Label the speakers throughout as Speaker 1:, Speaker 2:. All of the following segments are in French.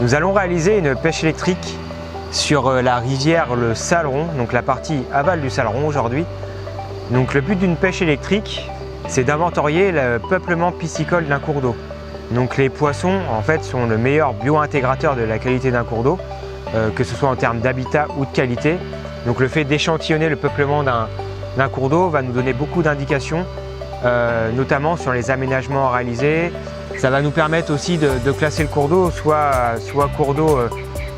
Speaker 1: Nous allons réaliser une pêche électrique sur la rivière le Saleron, donc la partie aval du Saleron aujourd'hui. Donc le but d'une pêche électrique, c'est d'inventorier le peuplement piscicole d'un cours d'eau. Donc les poissons en fait sont le meilleur bio-intégrateur de la qualité d'un cours d'eau, que ce soit en termes d'habitat ou de qualité. Donc le fait d'échantillonner le peuplement d'un cours d'eau va nous donner beaucoup d'indications, notamment sur les aménagements réalisés. Ça va nous permettre aussi de classer le cours d'eau, soit cours d'eau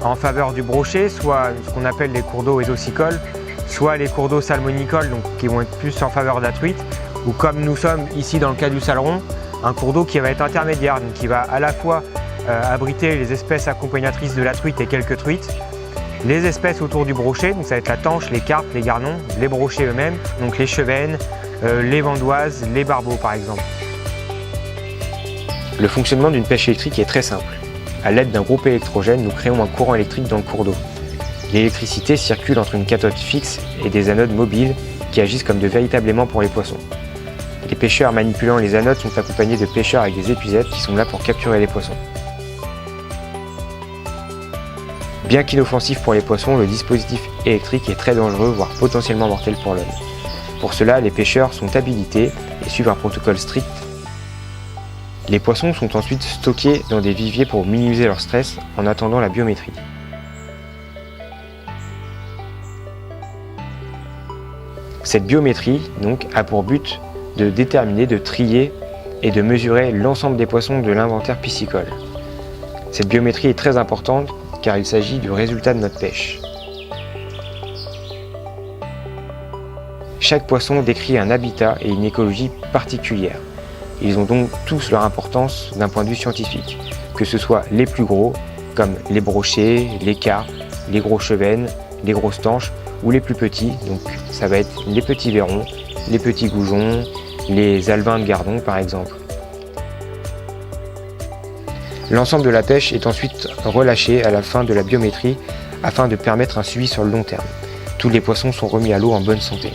Speaker 1: en faveur du brochet, soit ce qu'on appelle les cours d'eau édocicoles, soit les cours d'eau salmonicoles, donc qui vont être plus en faveur de la truite, ou comme nous sommes ici dans le cas du Saleron, un cours d'eau qui va être intermédiaire, donc qui va à la fois abriter les espèces accompagnatrices de la truite et quelques truites, les espèces autour du brochet, donc ça va être la tanche, les carpes, les garnons, les brochets eux-mêmes, donc les chevennes, les vandoises, les barbeaux par exemple. Le fonctionnement d'une pêche électrique est très simple. À l'aide d'un groupe électrogène, nous créons un courant électrique dans le cours d'eau. L'électricité circule entre une cathode fixe et des anodes mobiles qui agissent comme de véritables aimants pour les poissons. Les pêcheurs manipulant les anodes sont accompagnés de pêcheurs avec des épuisettes qui sont là pour capturer les poissons. Bien qu'inoffensif pour les poissons, le dispositif électrique est très dangereux, voire potentiellement mortel pour l'homme. Pour cela, les pêcheurs sont habilités et suivent un protocole strict. Les poissons sont ensuite stockés dans des viviers pour minimiser leur stress en attendant la biométrie. Cette biométrie donc, a pour but de déterminer, de trier et de mesurer l'ensemble des poissons de l'inventaire piscicole. Cette biométrie est très importante car il s'agit du résultat de notre pêche. Chaque poisson décrit un habitat et une écologie particulière. Ils ont donc tous leur importance d'un point de vue scientifique, que ce soit les plus gros, comme les brochets, les carpes, les gros chevennes, les grosses tanches, ou les plus petits, donc ça va être les petits vairons, les petits goujons, les albins de gardon par exemple. L'ensemble de la pêche est ensuite relâché à la fin de la biométrie afin de permettre un suivi sur le long terme. Tous les poissons sont remis à l'eau en bonne santé.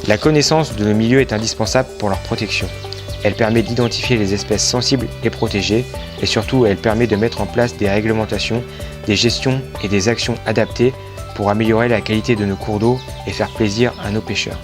Speaker 1: La connaissance de nos milieux est indispensable pour leur protection. Elle permet d'identifier les espèces sensibles et protégées et surtout elle permet de mettre en place des réglementations, des gestions et des actions adaptées pour améliorer la qualité de nos cours d'eau et faire plaisir à nos pêcheurs.